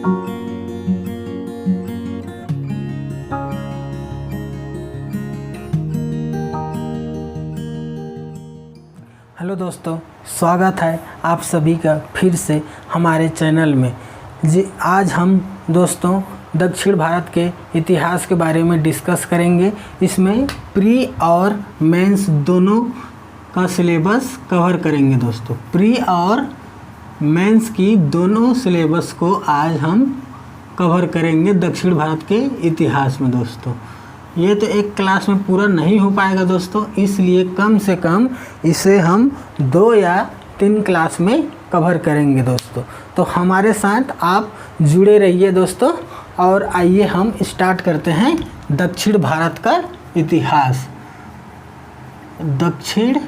Hello दोस्तों, स्वागत है आप सभी का फिर से हमारे चैनल में। जी आज हम दोस्तों दक्षिण भारत के इतिहास के बारे में डिस्कस करेंगे। इसमें प्री और मेंस दोनों का सिलेबस कवर करेंगे दोस्तों। प्री और मेंस की दोनों सिलेबस को आज हम कवर करेंगे दक्षिण भारत के इतिहास में दोस्तों। ये तो एक क्लास में पूरा नहीं हो पाएगा दोस्तों, इसलिए कम से कम इसे हम 2 या 3 क्लास में कवर करेंगे दोस्तों। तो हमारे साथ आप जुड़े रहिए दोस्तों। और आइए हम स्टार्ट करते हैं दक्षिण भारत का इतिहास। दक्षिण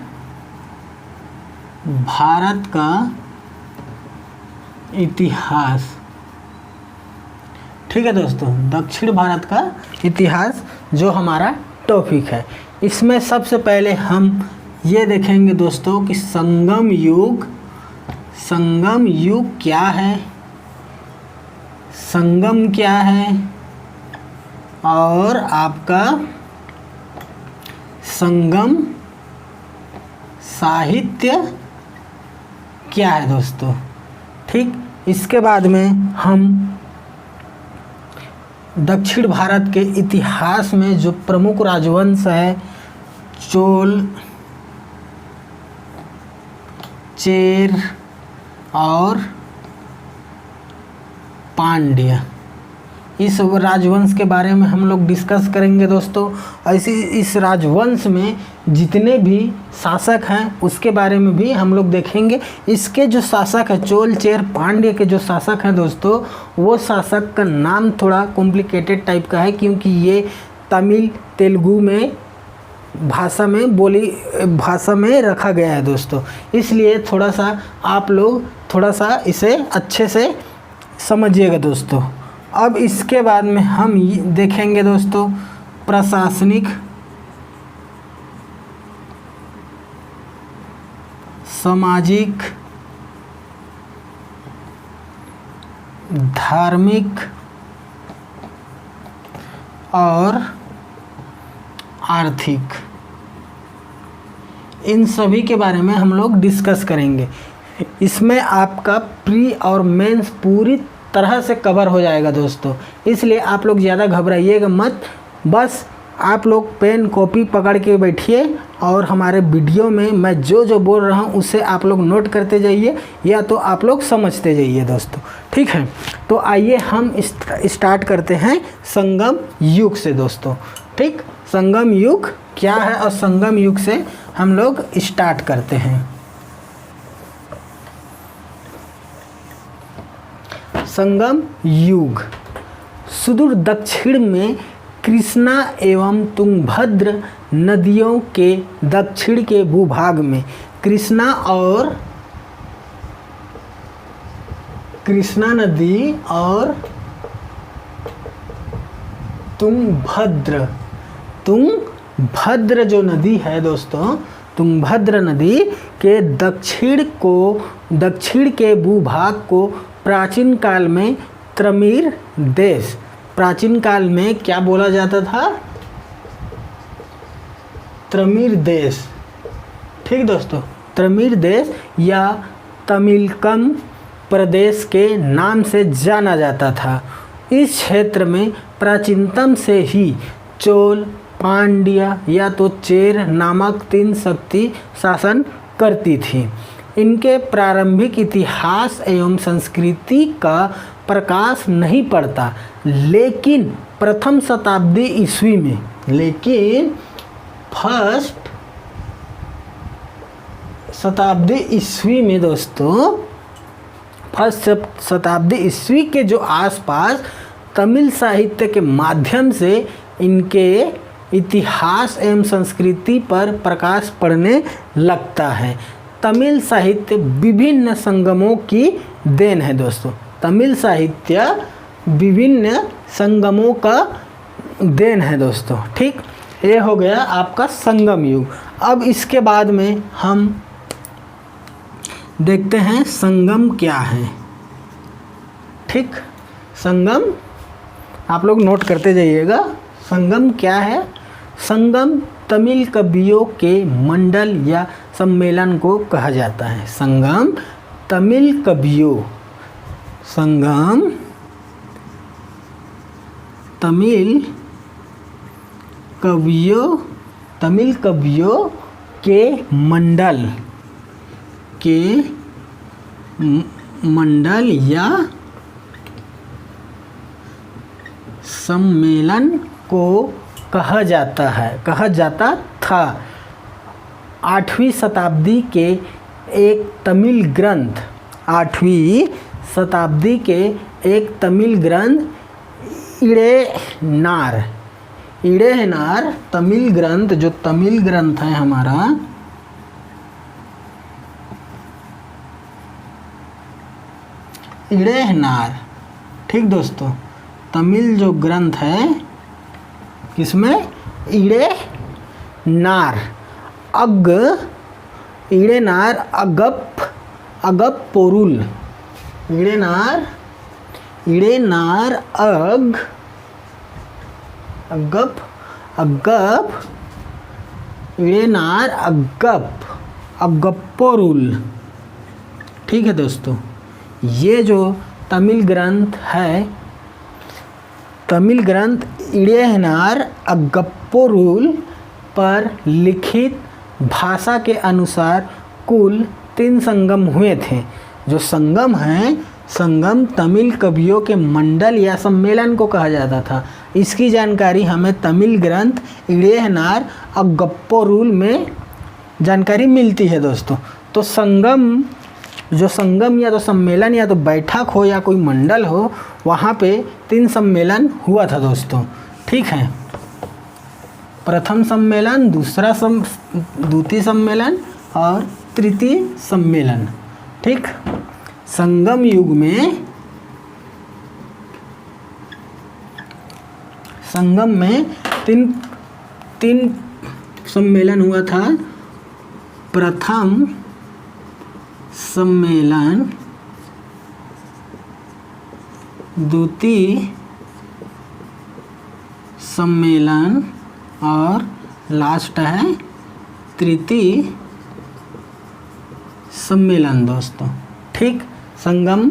भारत का इतिहास, ठीक है दोस्तों। दक्षिण भारत का इतिहास जो हमारा टॉपिक है, इसमें सबसे पहले हम ये देखेंगे दोस्तों कि संगम युग क्या है, संगम क्या है, और आपका संगम साहित्य क्या है दोस्तों। ठीक, इसके बाद में हम दक्षिण भारत के इतिहास में जो प्रमुख राजवंश है, चोल, चेर और पांड्य, इस राजवंश के बारे में हम लोग डिस्कस करेंगे दोस्तों। ऐसे इस राजवंश में जितने भी शासक हैं उसके बारे में भी हम लोग देखेंगे। इसके जो शासक है, चोल, चेर, पांड्य के जो शासक हैं दोस्तों, वो शासक का नाम थोड़ा कॉम्प्लिकेटेड टाइप का है, क्योंकि ये तमिल तेलुगु में भाषा में रखा गया है दोस्तों। इसलिए थोड़ा सा आप लोग थोड़ा सा इसे अच्छे से समझिएगा दोस्तों। अब इसके बाद में हम देखेंगे दोस्तों प्रशासनिक, सामाजिक, धार्मिक और आर्थिक, इन सभी के बारे में हम लोग डिस्कस करेंगे। इसमें आपका प्री और मेंस पूरी तरह से कवर हो जाएगा दोस्तों, इसलिए आप लोग ज़्यादा घबराइएगा मत। बस आप लोग पेन कॉपी पकड़ के बैठिए और हमारे वीडियो में मैं जो बोल रहा हूँ उसे आप लोग नोट करते जाइए, या तो आप लोग समझते जाइए दोस्तों। ठीक है, तो आइए हम स्टार्ट करते हैं संगम युग से दोस्तों। ठीक, संगम युग क्या है और संगम युग से हम लोग स्टार्ट करते हैं। संगम युग सुदूर दक्षिण में कृष्णा एवं तुंगभद्र नदियों के दक्षिण के भूभाग में, कृष्णा नदी और तुंगभद्र जो नदी है दोस्तों, तुंगभद्र नदी के दक्षिण के भूभाग को प्राचीन काल में त्रमीर देश, प्राचीन काल में क्या बोला जाता था? त्रमीर देश। ठीक दोस्तों, त्रमीर देश या तमिलकम प्रदेश के नाम से जाना जाता था। इस क्षेत्र में प्राचीनतम से ही चोल, पांड्य या तो चेर नामक 3 शक्ति शासन करती थी। इनके प्रारंभिक इतिहास एवं संस्कृति का प्रकाश नहीं पड़ता, लेकिन प्रथम शताब्दी ईस्वी में, फर्स्ट शताब्दी ईस्वी में दोस्तों, फर्स्ट शताब्दी ईस्वी के जो आसपास तमिल साहित्य के माध्यम से इनके इतिहास एवं संस्कृति पर प्रकाश पड़ने लगता है। तमिल साहित्य विभिन्न संगमों की देन है दोस्तों। तमिल साहित्य विभिन्न संगमों का देन है दोस्तों। ठीक, ये हो गया आपका संगम युग। अब इसके बाद में हम देखते हैं संगम क्या है। ठीक, संगम आप लोग नोट करते जाइएगा। संगम क्या है? संगम तमिल कवियों के मंडल या सम्मेलन को कहा जाता है। संगम तमिल कवियों, संगम तमिल कवियों के मंडल या सम्मेलन को कहा जाता था। 8वीं शताब्दी के एक तमिल ग्रंथ, 8वीं शताब्दी के एक तमिल ग्रंथ इडेनार तमिल ग्रंथ, जो तमिल ग्रंथ है हमारा, इडेनार, ठीक दोस्तों, तमिल जो ग्रंथ है किसमें? इडेनार अगप्पोरुल, अगप्पोरुल, ठीक है दोस्तों। ये जो तमिल ग्रंथ है, तमिल ग्रंथ इडेनार अगप्पोरुल पर लिखित भाषा के अनुसार कुल 3 संगम हुए थे। जो संगम है, संगम तमिल कवियों के मंडल या सम्मेलन को कहा जाता था। इसकी जानकारी हमें तमिल ग्रंथ इडेनार अगप्पोरुल में जानकारी मिलती है दोस्तों। तो संगम, जो संगम या तो सम्मेलन या तो बैठक हो या कोई मंडल हो, वहाँ पे 3 सम्मेलन हुआ था दोस्तों, ठीक है। प्रथम सम्मेलन, द्वितीय सम्मेलन और तृतीय सम्मेलन, ठीक। संगम युग में तीन सम्मेलन हुआ था। प्रथम सम्मेलन, द्वितीय सम्मेलन और लास्ट है तृतीय सम्मेलन दोस्तों, ठीक, संगम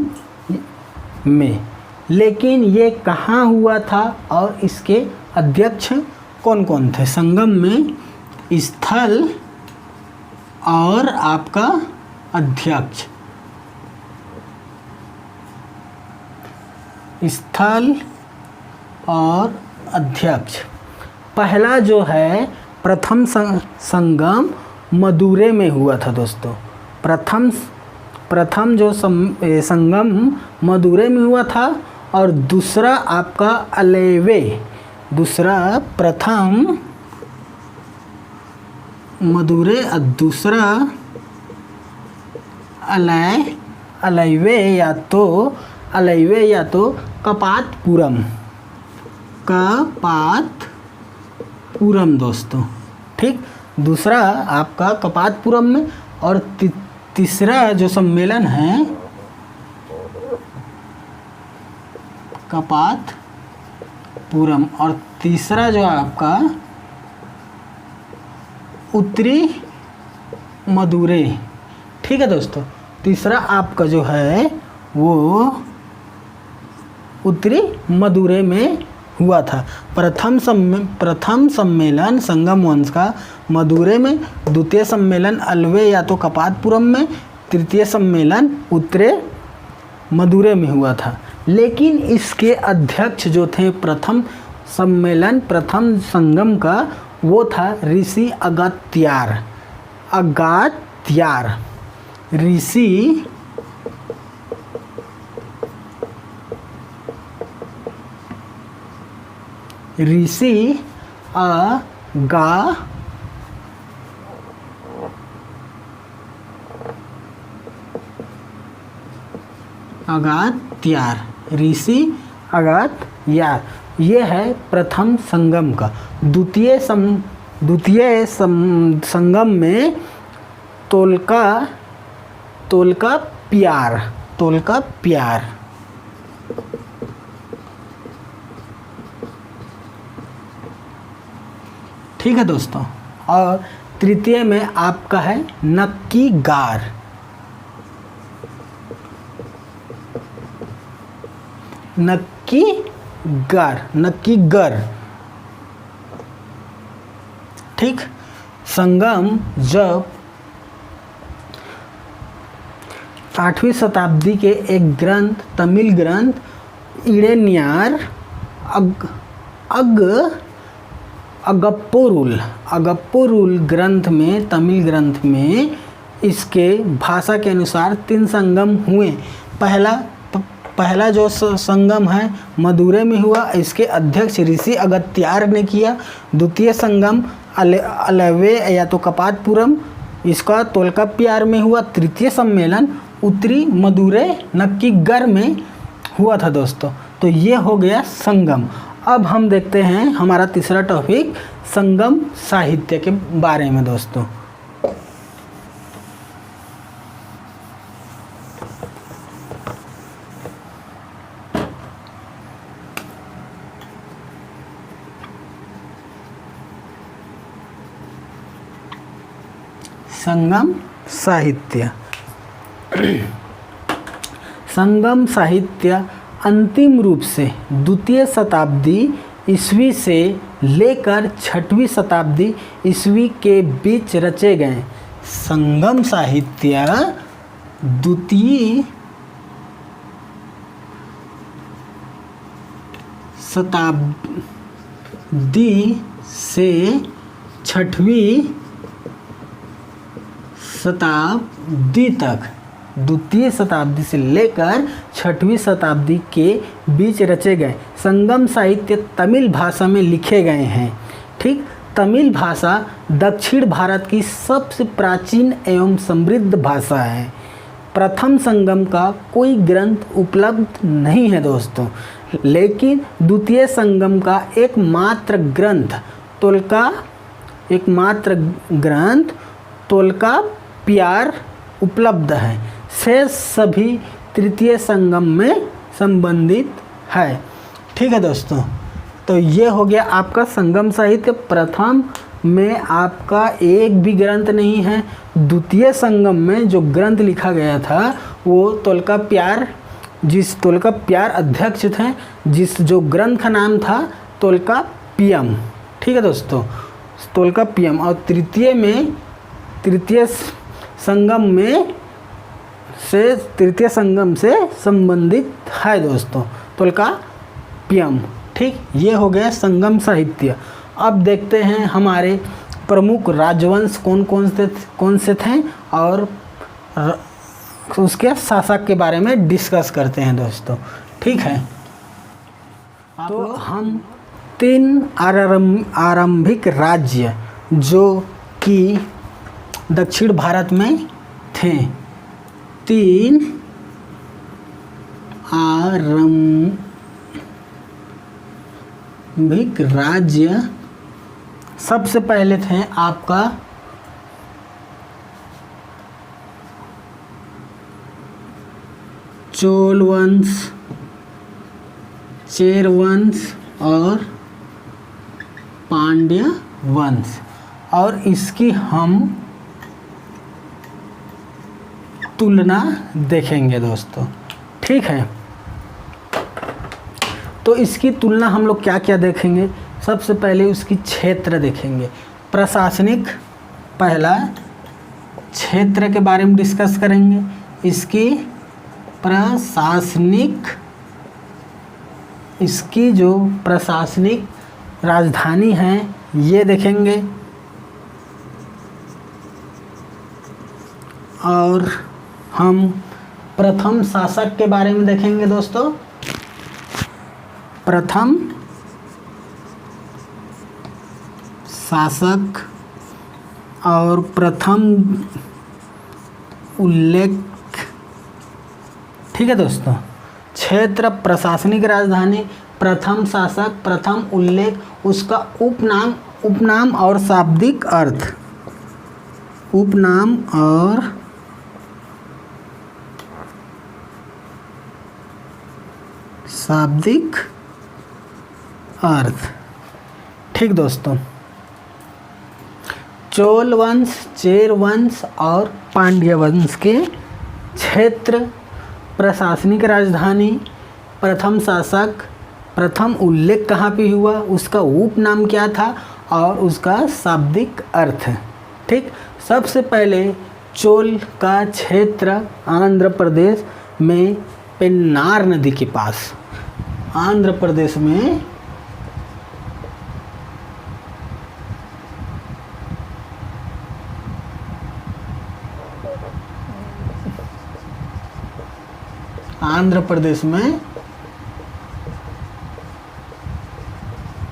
में। लेकिन ये कहाँ हुआ था और इसके अध्यक्ष कौन कौन थे? संगम में स्थल और आपका अध्यक्ष, स्थल और अध्यक्ष। पहला जो है प्रथम संगम मदुरै में हुआ था दोस्तों। प्रथम जो संगम मदुरै में हुआ था और दूसरा आपका अलेवे, दूसरा प्रथम मदुरै और दूसरा अलेवे या तो कपातपुरम दोस्तों, ठीक। दूसरा आपका कपातपुरम में और तीसरा जो सम्मेलन है कपातपुरम और तीसरा जो आपका उत्तरी मदुरै, ठीक है दोस्तों। तीसरा आपका जो है वो उत्तरी मदुरै में हुआ था। प्रथम सम्मेलन संगम वंश का मदुरै में, द्वितीय सम्मेलन अल्वे या तो कपातपुरम में, तृतीय सम्मेलन उत्तरी मदुरै में हुआ था। लेकिन इसके अध्यक्ष जो थे प्रथम संगम का, वो था ऋषि अगस्त्यार, ऋषि अगस्त्यार, ये है प्रथम संगम का। द्वितीय संगम में तोलका प्यार ठीक है दोस्तों। और तृतीय में आपका है नक्कीगार। नक्कीगर, ठीक। संगम जब 8वीं शताब्दी के एक ग्रंथ, तमिल ग्रंथ इडेनियार अगप्पोरुल ग्रंथ में, तमिल ग्रंथ में इसके भाषा के अनुसार 3 संगम हुए। पहला जो संगम है मदुरै में हुआ, इसके अध्यक्ष ऋषि अगत्यार ने किया। द्वितीय संगम अलवे या तो कपातपुरम, इसका तोलकाप्पियार में हुआ। तृतीय सम्मेलन उत्तरी मदुरै नक्कीगर में हुआ था दोस्तों। तो ये हो गया संगम। अब हम देखते हैं हमारा तीसरा टॉपिक संगम साहित्य के बारे में दोस्तों। संगम साहित्य। संगम साहित्य अंतिम रूप से द्वितीय शताब्दी ईस्वी से लेकर 6वीं शताब्दी ईस्वी के बीच रचे गए। संगम साहित्य द्वितीय शताब्दी से 6वीं शताब्दी तक, द्वितीय शताब्दी से लेकर 6वीं शताब्दी के बीच रचे गए। संगम साहित्य तमिल भाषा में लिखे गए हैं, ठीक। तमिल भाषा दक्षिण भारत की सबसे प्राचीन एवं समृद्ध भाषा है। प्रथम संगम का कोई ग्रंथ उपलब्ध नहीं है दोस्तों, लेकिन द्वितीय संगम का एकमात्र ग्रंथ तोल्काप्पियार उपलब्ध है। शेष सभी तृतीय संगम में संबंधित है, ठीक है दोस्तों। तो ये हो गया आपका संगम साहित्य। प्रथम में आपका एक भी ग्रंथ नहीं है। द्वितीय संगम में जो ग्रंथ लिखा गया था वो तोल्काप्पियार अध्यक्ष थे, जो ग्रंथ का नाम था तोल्काप्पियम, ठीक है दोस्तों, तोल्काप्पियम। और तृतीय संगम से संबंधित है दोस्तों तोल्काप्पियम, ठीक। ये हो गया संगम साहित्य। अब देखते हैं हमारे प्रमुख राजवंश कौन से थे और उसके शासक के बारे में डिस्कस करते हैं दोस्तों, ठीक है। तो हम 3 आरंभिक राज्य जो कि दक्षिण भारत में थे, 3 आरंभिक राज्य सबसे पहले थे आपका चोल वंश, चेर वंश और पांड्य वंश। और इसकी हम तुलना देखेंगे दोस्तों, ठीक है। तो इसकी तुलना हम लोग क्या क्या देखेंगे? सबसे पहले उसकी क्षेत्र देखेंगे, प्रशासनिक, पहला क्षेत्र के बारे में डिस्कस करेंगे। इसकी जो प्रशासनिक राजधानी है ये देखेंगे। और हम प्रथम शासक के बारे में देखेंगे दोस्तों। प्रथम शासक और प्रथम उल्लेख, ठीक है दोस्तों। क्षेत्र, प्रशासनिक राजधानी, प्रथम शासक, प्रथम उल्लेख, उसका उपनाम और शाब्दिक अर्थ, उपनाम और शाब्दिक अर्थ, ठीक दोस्तों। चोल वंश, चेर वंश और पांड्य वंश के क्षेत्र, प्रशासनिक राजधानी, प्रथम शासक, प्रथम उल्लेख कहाँ पे हुआ, उसका उपनाम क्या था और उसका शाब्दिक अर्थ। ठीक, सबसे पहले चोल का क्षेत्र आंध्र प्रदेश में पेन्नार नदी के पास, आंध्र प्रदेश में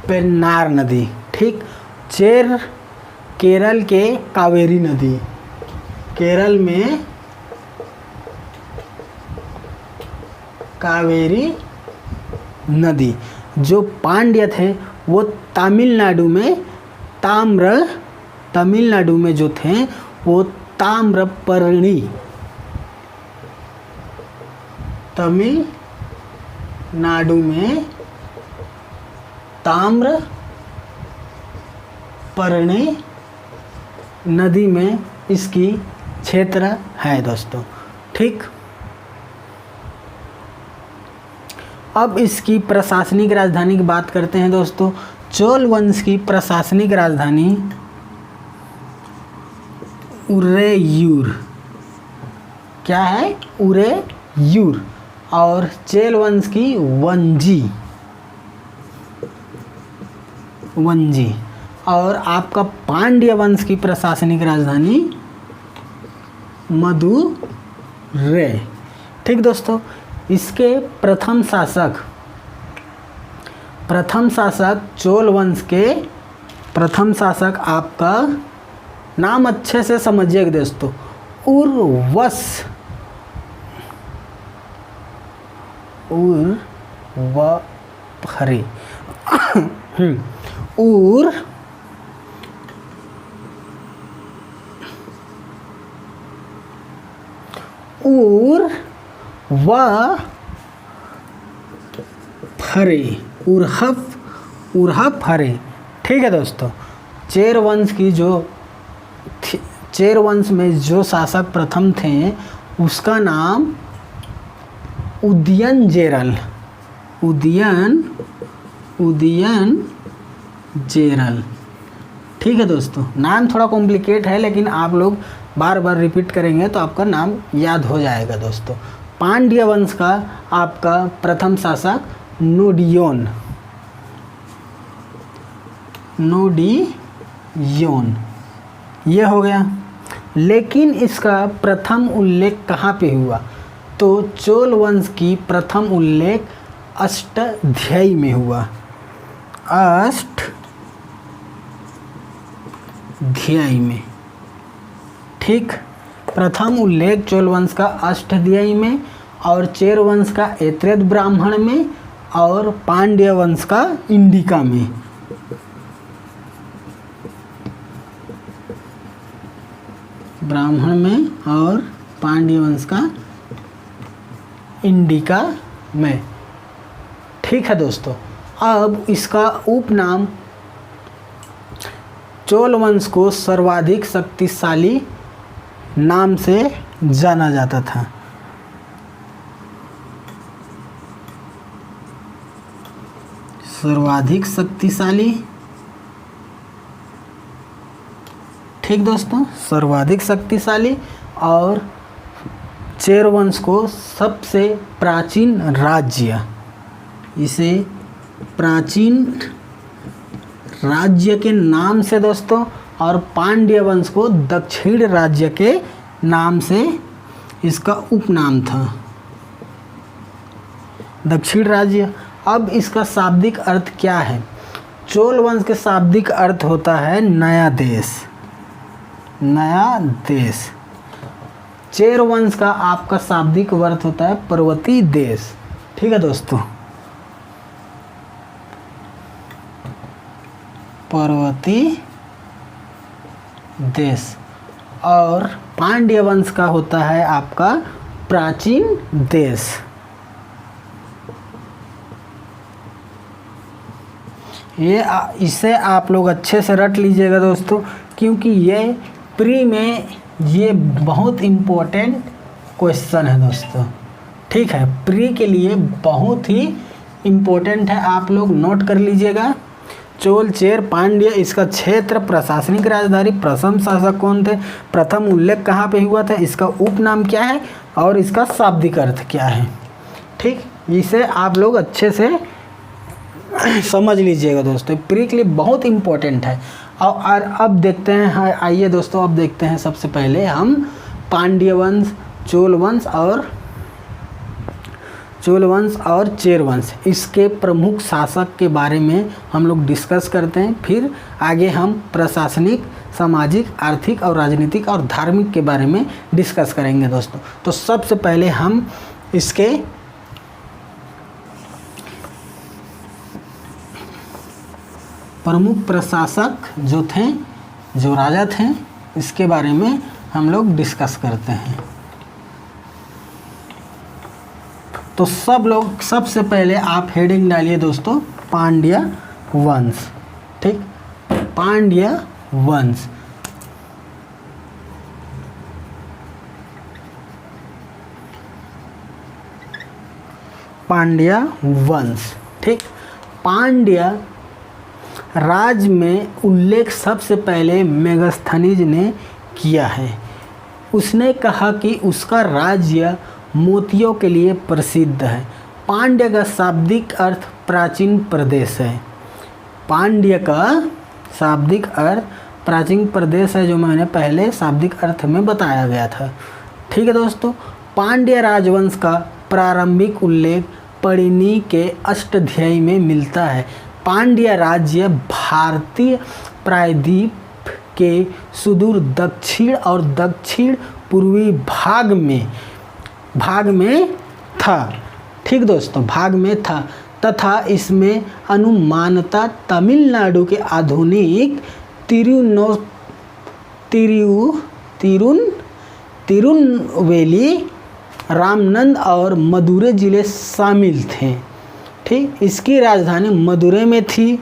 पेन्नार नदी। ठीक, चेर केरल के कावेरी नदी, केरल में कावेरी नदी। जो पांड्य थे वो तमिलनाडु में जो थे वो ताम्रपर्णी, तमिलनाडु में ताम्रपर्णी नदी में इसकी क्षेत्र है दोस्तों। ठीक, अब इसकी प्रशासनिक राजधानी की बात करते हैं दोस्तों। चोल वंश की प्रशासनिक राजधानी उरेयूर, क्या है, उरेयूर। और चेल वंश की वंजी। और आपका पांड्य वंश की प्रशासनिक राजधानी मदुरै। ठीक दोस्तों, इसके प्रथम शासक चोल वंश के प्रथम शासक, आपका नाम अच्छे से समझिएगा दोस्तों, उर्वशी उरहफरे। ठीक है दोस्तों, चेर वंश में जो शासक प्रथम थे उसका नाम उदयनजेरल। ठीक है दोस्तों, नाम थोड़ा कॉम्प्लिकेट है लेकिन आप लोग बार बार रिपीट करेंगे तो आपका नाम याद हो जाएगा दोस्तों। पांड्य वंश का आपका प्रथम शासक नोडियोन, ये हो गया। लेकिन इसका प्रथम उल्लेख कहाँ पे हुआ, तो चोल वंश की प्रथम उल्लेख अष्टाध्यायी में हुआ, अष्टाध्यायी में। ठीक, प्रथम उल्लेख चोल वंश का अष्टाध्यायी में और चेर वंश का ऐतरेय ब्राह्मण में और पांड्य वंश का इंडिका में। ब्राह्मण में और पांड्य वंश का इंडिका में। ठीक है दोस्तों, अब इसका उपनाम चोल वंश को सर्वाधिक शक्तिशाली नाम से जाना जाता था। सर्वाधिक शक्तिशाली। ठीक दोस्तों, सर्वाधिक शक्तिशाली। और चेर वंश को सबसे प्राचीन राज्य, इसे प्राचीन राज्य के नाम से दोस्तों, और पांड्य वंश को दक्षिण राज्य के नाम से इसका उपनाम था, दक्षिण राज्य। अब इसका शाब्दिक अर्थ क्या है? चोल वंश के शाब्दिक अर्थ होता है नया देश, नया देश। चेर वंश का आपका शाब्दिक अर्थ होता है पर्वतीय देश। ठीक है दोस्तों, पर्वतीय देश। और पांड्य वंश का होता है आपका प्राचीन देश। इसे आप लोग अच्छे से रट लीजिएगा दोस्तों, क्योंकि ये प्री में ये बहुत इम्पोर्टेंट क्वेश्चन है दोस्तों। ठीक है, प्री के लिए बहुत ही इम्पोर्टेंट है, आप लोग नोट कर लीजिएगा। चोल, चेर, पांड्य, इसका क्षेत्र, प्रशासनिक राजधानी, प्रथम शासक कौन थे, प्रथम उल्लेख कहाँ पे हुआ था, इसका उपनाम क्या है और इसका शाब्दिक अर्थ क्या है। ठीक, इसे आप लोग अच्छे से समझ लीजिएगा दोस्तों, प्री के लिए बहुत इम्पोर्टेंट है। और अब देखते हैं, आइए दोस्तों अब देखते हैं सबसे पहले हम पांड्य वंश, चोल वंश और चेर वंश, इसके प्रमुख शासक के बारे में हम लोग डिस्कस करते हैं। फिर आगे हम प्रशासनिक, सामाजिक, आर्थिक और राजनीतिक और धार्मिक के बारे में डिस्कस करेंगे दोस्तों। तो सबसे पहले हम इसके प्रमुख प्रशासक जो थे, जो राजा थे, इसके बारे में हम लोग डिस्कस करते हैं। तो सब लोग सबसे पहले आप हेडिंग डालिए दोस्तों, पांड्य वंश। ठीक, पांड्य वंश। पांड्य वंश। ठीक, पांड्य राज में उल्लेख सबसे पहले मेगास्थनीज ने किया है। उसने कहा कि उसका राज्य मोतियों के लिए प्रसिद्ध है। पांड्य का शाब्दिक अर्थ प्राचीन प्रदेश है। पांड्य का शाब्दिक अर्थ प्राचीन प्रदेश है, जो मैंने पहले शाब्दिक अर्थ में बताया गया था। ठीक है दोस्तों, पांड्य राजवंश का प्रारंभिक उल्लेख परिणी के अष्टाध्यायी में मिलता है। पांड्य राज्य भारतीय प्रायद्वीप के सुदूर दक्षिण और दक्षिण पूर्वी भाग में था। ठीक दोस्तों, भाग में था तथा इसमें अनुमानतः तमिलनाडु के आधुनिक तिरुनेलवेली, रामनंद और मदुरै जिले शामिल थे। ठीक, इसकी राजधानी मदुरै में थी।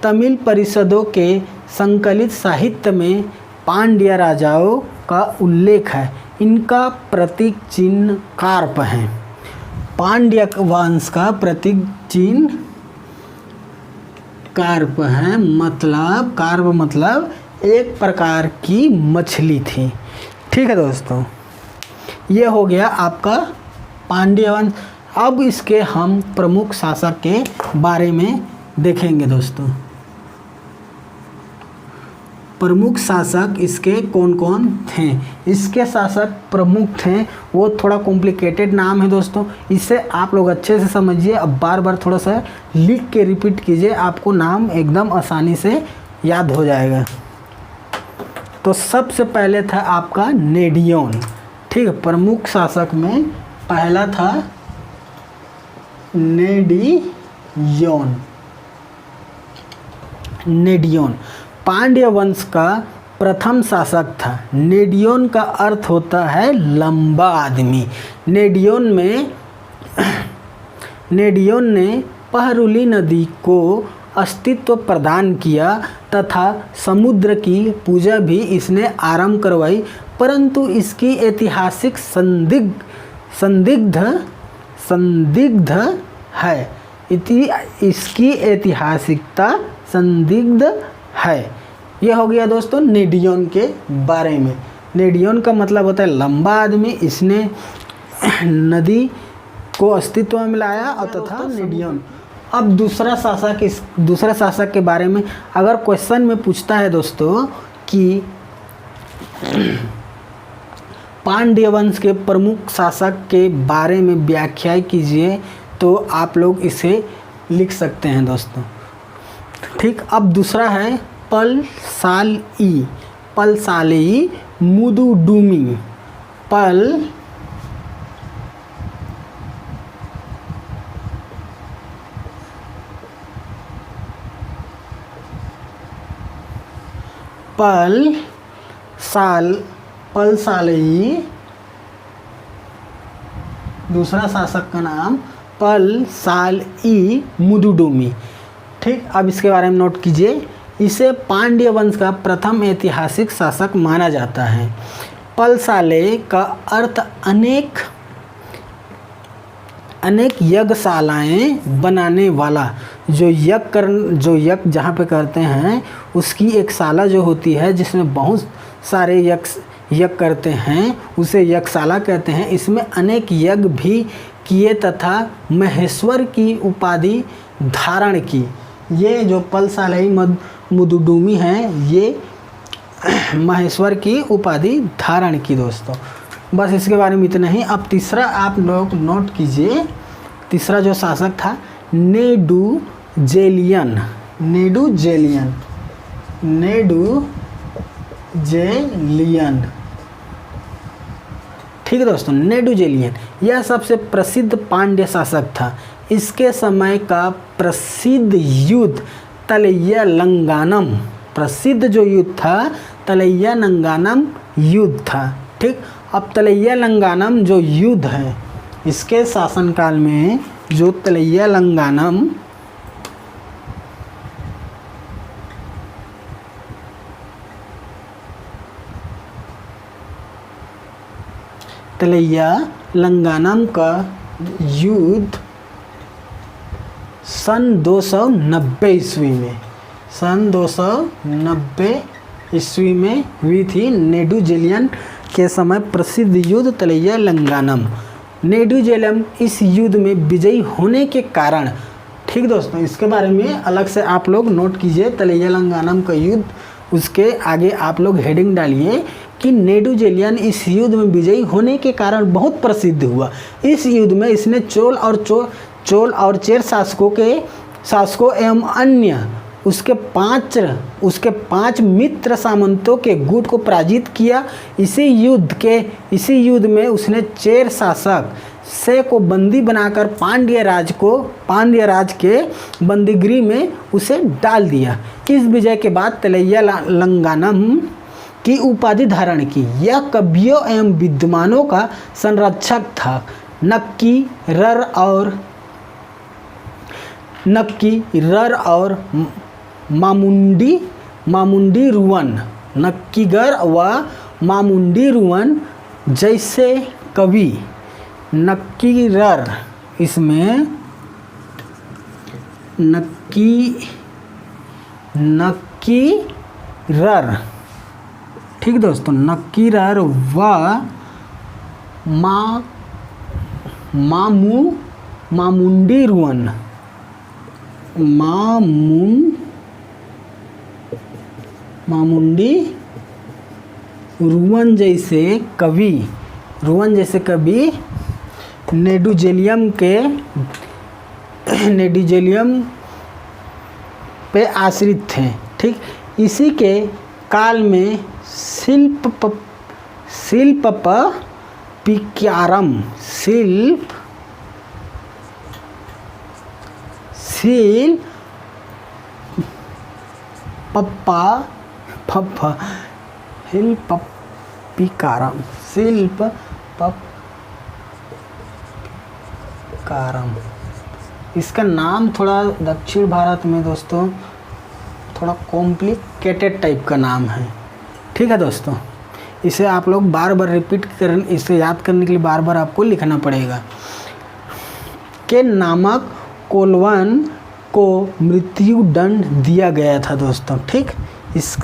तमिल परिषदों के संकलित साहित्य में पांड्य राजाओं का उल्लेख है। इनका प्रतीक चिन्ह कार्प है। पांड्य वंश का प्रतीक चिन्ह कार्प है, कार्प मतलब एक प्रकार की मछली थी। ठीक है दोस्तों, ये हो गया आपका पांड्य वंश। अब इसके हम प्रमुख शासक के बारे में देखेंगे दोस्तों। प्रमुख शासक इसके कौन कौन थे। इसके शासक प्रमुख थे, वो थोड़ा कॉम्प्लिकेटेड नाम है दोस्तों, इसे आप लोग अच्छे से समझिए। अब बार बार थोड़ा सा लिख के रिपीट कीजिए, आपको नाम एकदम आसानी से याद हो जाएगा। तो सबसे पहले था आपका नेडियोन। ठीक है, प्रमुख शासक में पहला था नेडियोन पांड्य वंश का प्रथम शासक था। नेडियोन का अर्थ होता है लंबा आदमी। नेडियोन ने पहरुली नदी को अस्तित्व प्रदान किया तथा समुद्र की पूजा भी इसने आरंभ करवाई, परंतु इसकी ऐतिहासिक संदिग्ध है। इसकी ऐतिहासिकता संदिग्ध है। यह हो गया दोस्तों नेडियोन के बारे में। नेडियोन का मतलब होता है लंबा आदमी। इसने नदी को अस्तित्व में लाया और तथा नेडियोन। अब दूसरा शासक के बारे में अगर क्वेश्चन में पूछता है दोस्तों कि पांड्य वंश के प्रमुख शासक के बारे में व्याख्या कीजिए, तो आप लोग इसे लिख सकते हैं दोस्तों। ठीक, अब दूसरा है पलसालई मुदुडुमी। पलसालई, दूसरा शासक का नाम पलसालई मुदुडुमी। ठीक, अब इसके बारे में नोट कीजिए। इसे पांड्य वंश का प्रथम ऐतिहासिक शासक माना जाता है। पलसाले का अर्थ अनेक यज्ञशालाएं बनाने वाला। जो यज्ञ जहाँ पे करते हैं उसकी एक शाला जो होती है जिसमें बहुत सारे यज्ञ करते हैं उसे यज्ञशाला कहते हैं। इसमें अनेक यज्ञ भी किए तथा महेश्वर की उपाधि धारण की। ये जो पलसालई मुदुडुमी हैं ये महेश्वर की उपाधि धारण की दोस्तों। बस इसके बारे में इतना ही। अब तीसरा आप लोग नोट कीजिए, तीसरा जो शासक था नेडुजेलियन। ठीक है दोस्तों, नेडुजेलियन यह सबसे प्रसिद्ध पांड्य शासक था। इसके समय का प्रसिद्ध युद्ध तलैया लंगानम, प्रसिद्ध जो युद्ध था तलैया लंगानम युद्ध था। ठीक, अब तलैया लंगानम जो युद्ध है इसके शासनकाल में जो तलैया लंगानम का युद्ध सन 290 ईस्वी में, सन 290 ईस्वी में हुई थी। नेडुजेलियन के समय प्रसिद्ध युद्ध तलैया लंगानम। नेडुजेलियन इस युद्ध में विजयी होने के कारण, ठीक दोस्तों, इसके बारे में अलग से आप लोग नोट कीजिए। तलैया लंगानम का युद्ध, उसके आगे आप लोग हेडिंग डालिए कि नेडुजेलियन इस युद्ध में विजयी होने के कारण बहुत प्रसिद्ध हुआ। इस युद्ध में इसने चोल और चेर शासकों एवं अन्य उसके पांच मित्र सामंतों के गुट को पराजित किया। इसी युद्ध में उसने चेर शासक से को बंदी बनाकर पांड्य राज के बंदीगृह में उसे डाल दिया। इस विजय के बाद तलैया लंगानम की उपाधि धारण की। यह कवियों एवं विद्वानों का संरक्षक था। नक्कीरर और मामुंडी रुवन, नक्कीगर व मामुंडी रुवन जैसे कवि। नक्कीरर, इसमें नक्कीरर, ठीक दोस्तों, नक्कीरर व मामुंडी रुवन, मामुंडी रुवन जैसे कवि नेडुजेलियन पे आश्रित थे। ठीक, इसी के काल में शिल्पकारम, इसका नाम थोड़ा दक्षिण भारत में दोस्तों थोड़ा कॉम्प्लिकेटेड टाइप का नाम है। ठीक है दोस्तों, इसे आप लोग बार बार रिपीट कर, इसे याद करने के लिए बार बार आपको लिखना पड़ेगा। के नामक कोलवन को मृत्यु दंड दिया गया था दोस्तों। ठीक, इस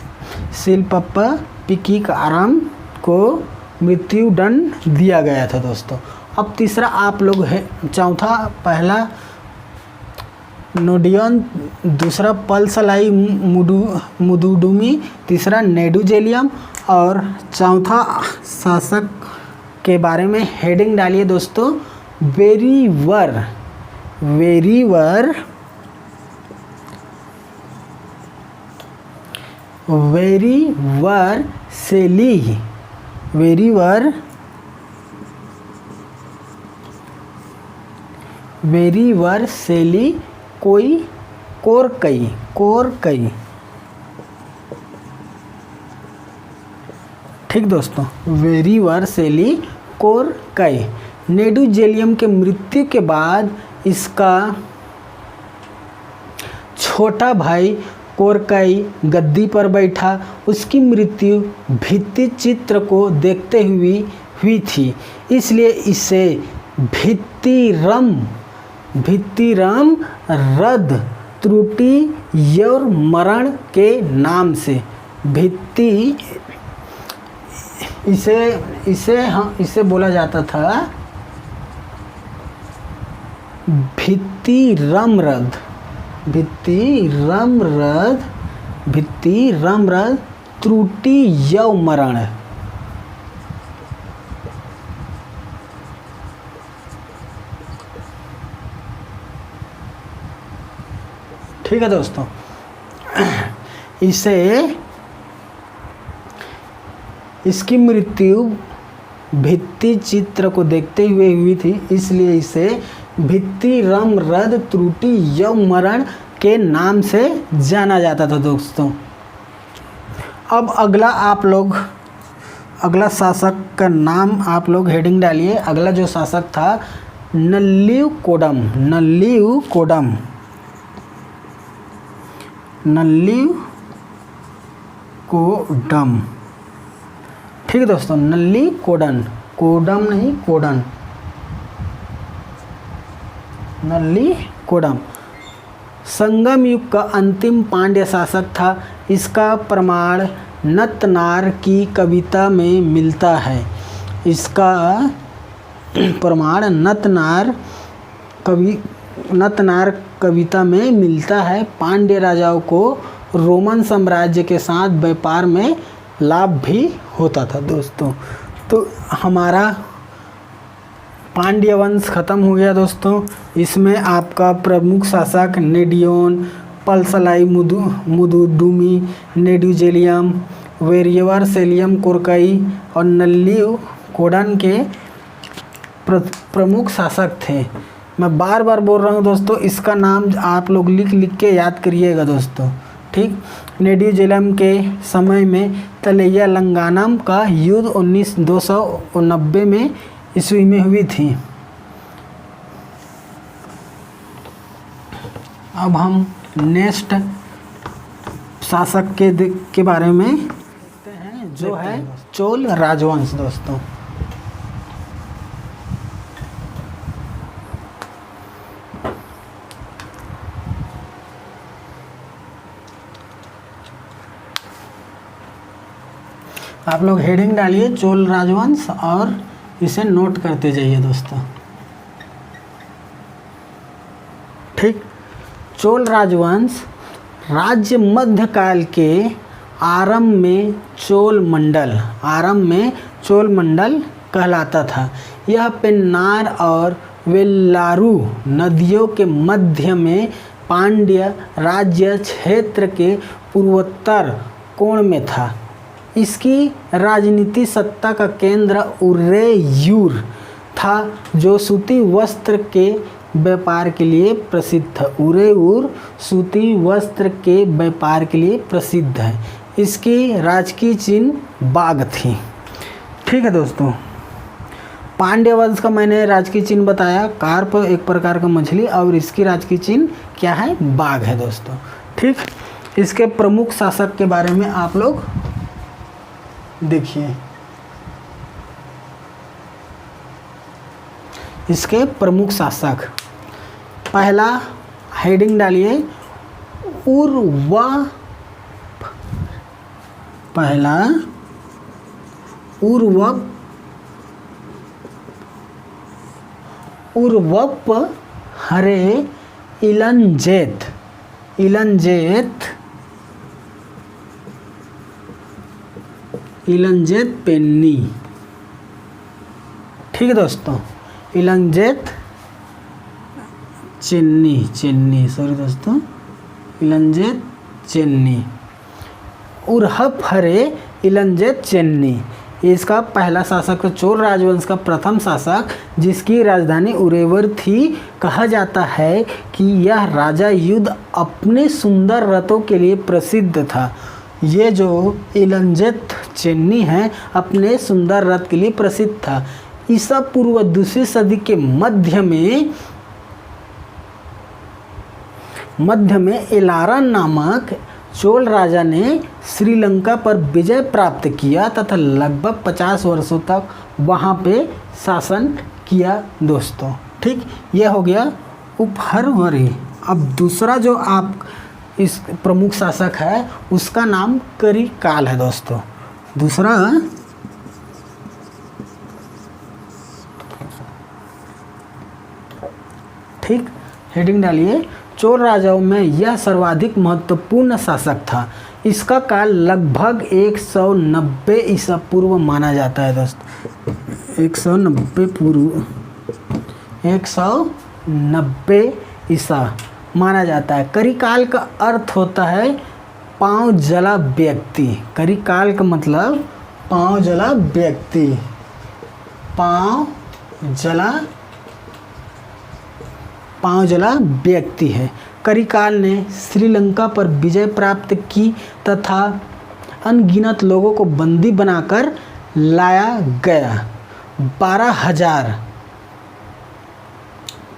शिल्पकारम को मृत्यु दंड दिया गया था दोस्तों। अब तीसरा आप लोग है, चौथा पहला नोडियन, दूसरा पलसलाई मुदुडुमी, तीसरा नेडुजेलियन और चौथा शासक के बारे में हेडिंग डालिए दोस्तों। वेरीवर सेली कोरकई। ठीक दोस्तों, वेरीवर सेली कोरकई। नेडुजेलियन के मृत्यु के बाद इसका छोटा भाई कोरकाई गद्दी पर बैठा। उसकी मृत्यु भित्ति चित्र को देखते हुई थी, इसलिए इसे भित्तिरम रद त्रुटि और मरण के नाम से इसे बोला जाता था भित्तिरमरद त्रुटि यव मरण। ठीक है दोस्तों, इसकी मृत्यु भित्ति चित्र को देखते हुए हुई थी, इसलिए इसे भित्तिरमरद त्रुटि यव मरण के नाम से जाना जाता था दोस्तों। अब अगला शासक का नाम आप लोग हेडिंग डालिए। अगला जो शासक था नल्लीकोडम। ठीक है दोस्तों, नल्लीकोडन, कोडम नहीं कोडन, नल्लीकोडम संगम युग का अंतिम पांड्य शासक था। इसका प्रमाण नतनार की कविता में मिलता है। इसका प्रमाण नतनार कविता में मिलता है। पांड्य राजाओं को रोमन साम्राज्य के साथ व्यापार में लाभ भी होता था दोस्तों। तो हमारा पांड्य वंश खत्म हो गया दोस्तों। इसमें आपका प्रमुख शासक नेडियोन, पल्सलाई मुदुडुमी, नेडुजेलियम, वेरियवर सेलियम कोरकाई और नल्लीकोडन के प्रमुख शासक थे। मैं बार बार बोल रहा हूँ दोस्तों, इसका नाम आप लोग लिख के याद करिएगा दोस्तों। ठीक, नेडुजेलियम के समय में तलैया लंगानम का युद्ध 290 में ईस्वी में हुई थी। अब हम नेक्स्ट शासक के बारे में देखते हैं, जो है चोल राजवंश दोस्तों। आप लोग हेडिंग डालिए चोल राजवंश और इसे नोट करते जाइए दोस्तों। ठीक, चोल राजवंश राज्य मध्यकाल के आरंभ में चोल मंडल कहलाता था। यह पेन्नार और वेल्लारू नदियों के मध्य में पांड्य राज्य क्षेत्र के पूर्वोत्तर कोण में था। इसकी राजनीति सत्ता का केंद्र उरेयूर था, जो सूती वस्त्र के व्यापार के लिए प्रसिद्ध था। उरेयूर सूती वस्त्र के व्यापार के लिए प्रसिद्ध है। इसकी राजकीय चिन्ह बाघ थी। ठीक है दोस्तों, पांड्य वंश का मैंने राजकीय चिन्ह बताया, कार्प एक प्रकार का मछली, और इसकी राजकीय चिन्ह क्या है? बाघ है दोस्तों। ठीक, इसके प्रमुख शासक के बारे में आप लोग देखिए। इसके प्रमुख शासक, पहला हेडिंग डालिए उर्वप हरे इलंजेत पेन्नी। ठीक है दोस्तों, इलंजेत चेन्नी उर्हप हरे इलंजेत चेन्नी। इसका पहला शासक, चोल राजवंश का प्रथम शासक, जिसकी राजधानी उरेवर थी। कहा जाता है कि यह राजा युद्ध अपने सुंदर रथों के लिए प्रसिद्ध था। ये जो इलंजेत चेन्नी है, अपने सुंदर रथ के लिए प्रसिद्ध था। ईसा पूर्व 2वीं सदी के मध्य में मध्य में एलारा नामक चोल राजा ने श्रीलंका पर विजय प्राप्त किया तथा लगभग 50 वर्षों तक वहाँ पे शासन किया दोस्तों। ठीक, यह हो गया उपहरवरी। अब दूसरा जो आप इस प्रमुख शासक है उसका नाम करिकाल है दोस्तों। दूसरा ठीक, हेडिंग डालिए। चोल राजाओं में यह सर्वाधिक महत्वपूर्ण शासक था। इसका काल लगभग 190 ईसा पूर्व माना जाता है दोस्तों। 190 ईसा माना जाता है। करिकाल का अर्थ होता है पांव जला व्यक्ति। करिकाल का मतलब पांव जला व्यक्ति, पांव जला व्यक्ति है। करिकाल ने श्रीलंका पर विजय प्राप्त की तथा अनगिनत लोगों को बंदी बनाकर लाया गया।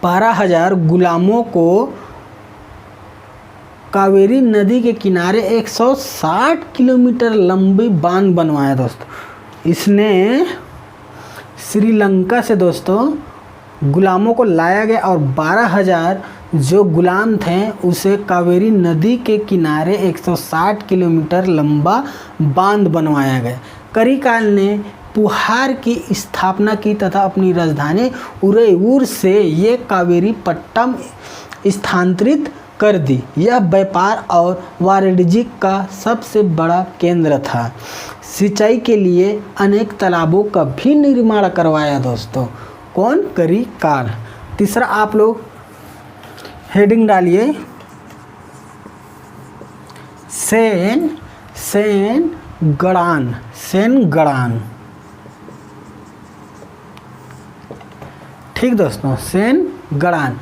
12,000 गुलामों को कावेरी नदी के किनारे 160 किलोमीटर लंबी बांध बनवाया दोस्तों। इसने श्रीलंका से दोस्तों गुलामों को लाया गया और 12,000 जो गुलाम थे उसे कावेरी नदी के किनारे 160 किलोमीटर लंबा बांध बनवाया गया। करिकाल ने पुहार की स्थापना की तथा अपनी राजधानी उदयपुर से ये कावेरी पट्टम स्थानांतरित कर दी। यह व्यापार और वाणिज्य का सबसे बड़ा केंद्र था। सिंचाई के लिए अनेक तालाबों का भी निर्माण करवाया दोस्तों। कौन? करिकाल। तीसरा आप लोग हेडिंग डालिए सेनगढ़ान। ठीक दोस्तों, सेनगढ़ान।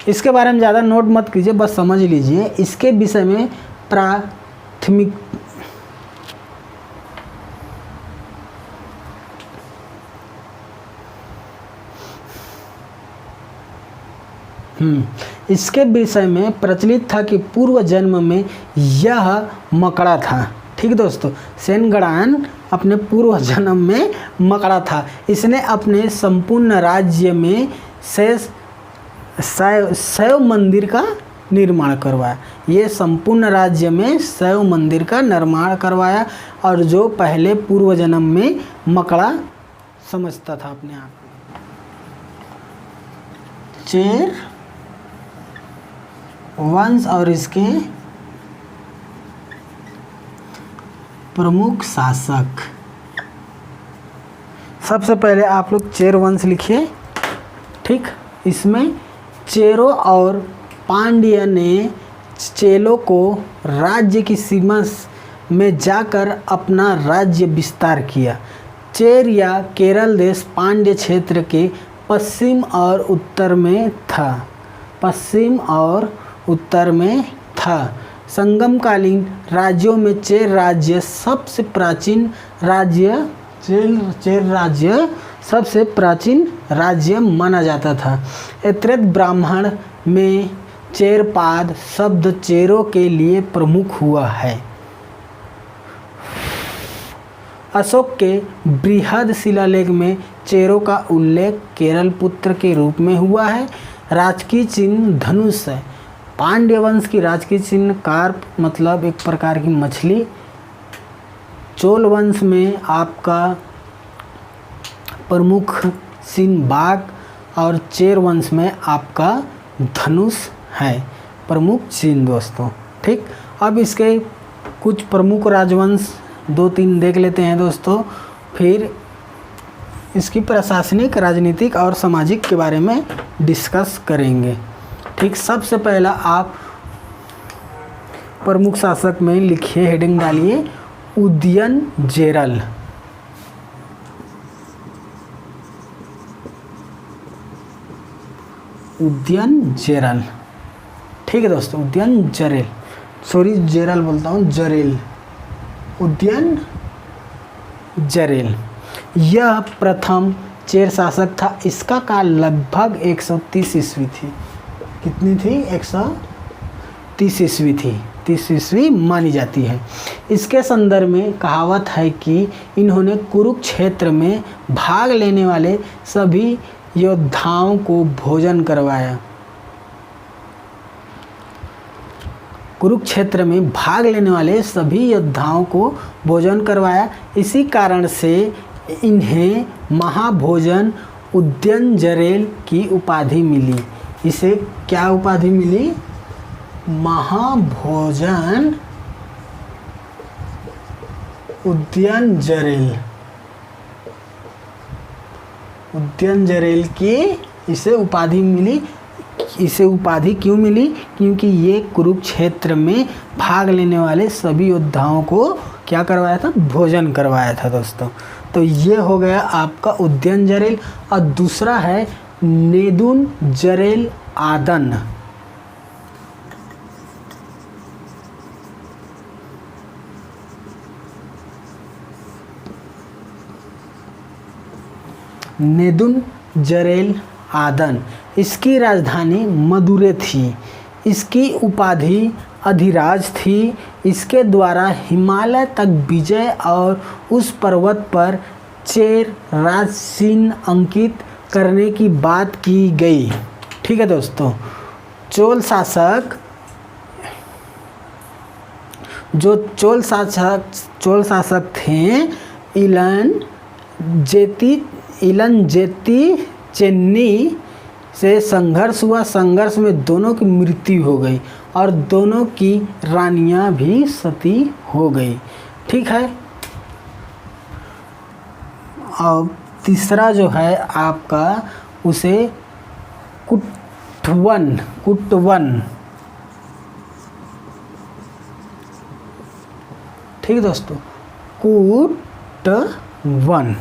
इसके बारे में ज़्यादा नोट मत कीजिए, बस समझ लीजिए। इसके विषय में प्राथमिक इसके विषय में प्रचलित था कि पूर्व जन्म में यह मकड़ा था। ठीक दोस्तों, सेनगढ़ान अपने पूर्व जन्म में मकड़ा था। इसने अपने संपूर्ण राज्य में शैव मंदिर का निर्माण करवाया। ये संपूर्ण राज्य में शैव मंदिर का निर्माण करवाया और जो पहले पूर्व जन्म में मकड़ा समझता था अपने आप को। चेर वंश और इसके प्रमुख शासक। सबसे पहले आप लोग चेर वंश लिखिए। ठीक, इसमें चेरों और पांड्य ने चेलों को राज्य की सीमा में जाकर अपना राज्य विस्तार किया। चेर या केरल देश पांड्य क्षेत्र के पश्चिम और उत्तर में था। संगमकालीन राज्यों में चेर राज्य सबसे प्राचीन राज्य माना जाता था। ऐतरेय ब्राह्मण में चेरपाद शब्द चेरों के लिए प्रमुख हुआ है। अशोक के बृहद शिलालेख में चेरों का उल्लेख केरल पुत्र के रूप में हुआ है। राजकीय चिन्ह धनुष है। पांड्य वंश की राजकीय चिन्ह कार्प मतलब एक प्रकार की मछली। चोल वंश में आपका प्रमुख चिन्ह बाघ और चेर वंश में आपका धनुष है प्रमुख चिन्ह दोस्तों। ठीक, अब इसके कुछ प्रमुख राजवंश 2-3 देख लेते हैं दोस्तों, फिर इसकी प्रशासनिक, राजनीतिक और सामाजिक के बारे में डिस्कस करेंगे। ठीक, सबसे पहला आप प्रमुख शासक में लिखिए, हेडिंग डालिए उदयनचेरल। उदयनचेरल। ठीक है दोस्तों, उदयनचेरल, सॉरी जेरल बोलता हूँ, जरेल, उदयनचेरल। यह प्रथम चेर शासक था। इसका काल लगभग 130 ईस्वी थी। कितनी थी? 30 ईस्वी थी, 30 ईस्वी मानी जाती है। इसके संदर्भ में कहावत है कि इन्होंने कुरुक्षेत्र में भाग लेने वाले सभी योद्धाओं को भोजन करवाया। कुरुक्षेत्र में भाग लेने वाले सभी योद्धाओं को भोजन करवाया। इसी कारण से इन्हें महाभोजन उदयनजरेल की उपाधि मिली। इसे क्या उपाधि मिली? महाभोजन उदयनजरेल। उदयनजरेल की इसे उपाधि मिली। इसे उपाधि क्यों मिली? क्योंकि ये कुरुक्षेत्र में भाग लेने वाले सभी योद्धाओं को क्या करवाया था? भोजन करवाया था दोस्तों। तो ये हो गया आपका उदयनजरेल। और दूसरा है नेदुनजरेल आदन। नेदुनजरेल आदन, इसकी राजधानी मदुरै थी। इसकी उपाधि अधिराज थी। इसके द्वारा हिमालय तक विजय और उस पर्वत पर चेर राज चिन्ह अंकित करने की बात की गई। ठीक है दोस्तों। चोल शासक थे इलन चेन्नी से संघर्ष हुआ। संघर्ष में दोनों की मृत्यु हो गई और दोनों की रानियां भी सती हो गई। ठीक है। अब तीसरा जो है आपका उसे कुटवन ठीक है दोस्तों, कुटवन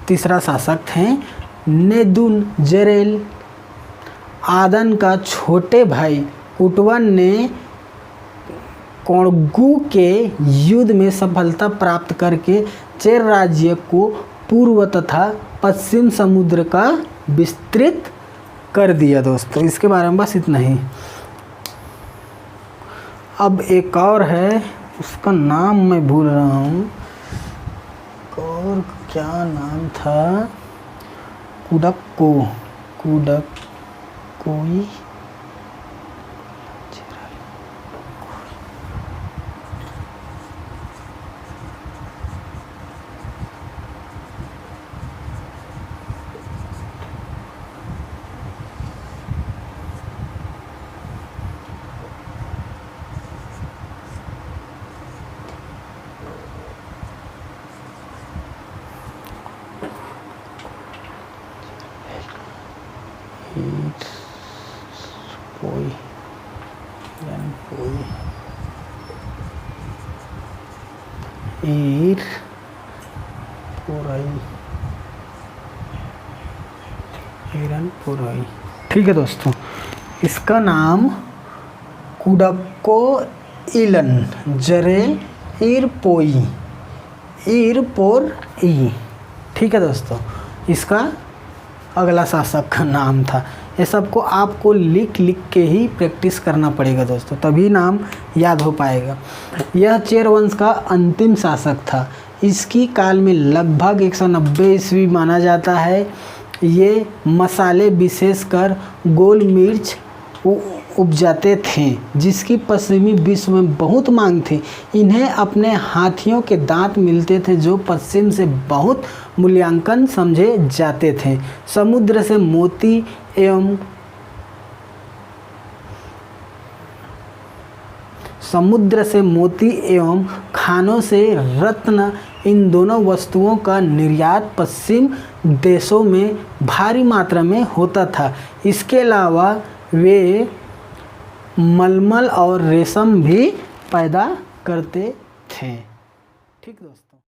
तीसरा शासक थे। नेदुनजरेल आदन का छोटे भाई कुटवन ने कोंगू के युद्ध में सफलता प्राप्त करके चेर राज्य को पूर्व तथा पश्चिम समुद्र का विस्तृत कर दिया दोस्तों। इसके बारे में बस इतना ही। अब एक और है, उसका नाम मैं भूल रहा हूँ, और क्या नाम था? कुडक्कोई हिरनपुरई। ठीक है दोस्तों। इसका नाम कुडक्कोइलनजरेल इरपोई। ठीक है दोस्तों। इसका अगला शासक का नाम था। ये सबको आपको लिख के ही प्रैक्टिस करना पड़ेगा दोस्तों, तभी नाम याद हो पाएगा। यह चेर वंश का अंतिम शासक था। इसकी काल में लगभग 190 ईस्वी माना जाता है। ये मसाले विशेषकर गोल मिर्च उपजाते थे, जिसकी पश्चिमी विश्व में बहुत मांग थी। इन्हें अपने हाथियों के दांत मिलते थे, जो पश्चिम से बहुत मूल्यांकन समझे जाते थे। समुद्र से मोती एवं खानों से रत्न, इन दोनों वस्तुओं का निर्यात पश्चिम देशों में भारी मात्रा में होता था। इसके अलावा वे मलमल और रेशम भी पैदा करते थे। ठीक दोस्तों।